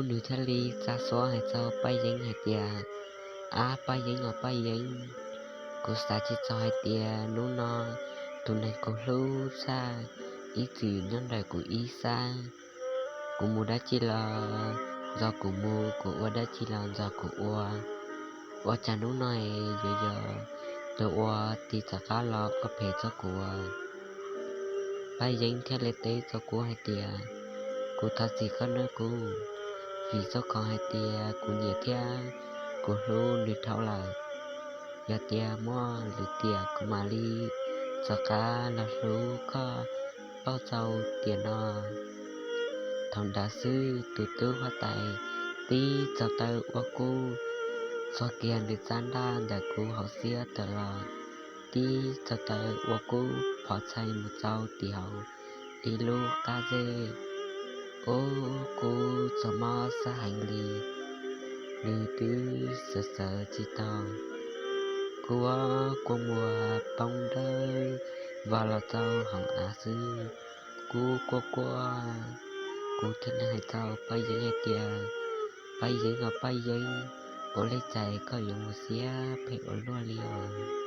Nữ Thái Ly ra xóa hay cho bay dính hay tìa bay dính ở bay dính cô xa chỉ cho hay tìa nú nó tụ này cô lưu xa ý chỉ nhân đời của ý xa cô mù đã chỉ là do cô mù cô ua đã chỉ là do cô ua chả nú nói giờ tôi ua thì chắc khá lo có thể cho cô bay dính theo lệ tế cho cô hay tìa cô ta chỉ có nơi cô vì do con hai tia của nhà kia của lô được tháo lại giờ tia mua lưỡi tia của Mali cho cá là lú có bao châu tiền nó thằng đá sư từ từ hoa tài tí cho tay qua cô cho kia được gian đa để cô họ xia tờ lò tí cho tay qua cô họ chạy một châu tí hậu đi lú cá dê ô cô cho mò sa hành lý nữ tư sợ chỉ tao cô mùa bông đời và là tao hỏng sư cô cô thiên hai tao bay dính hai tia bay dính ở bay dính ô lấy chạy có dùng một xía phải ổn lo liều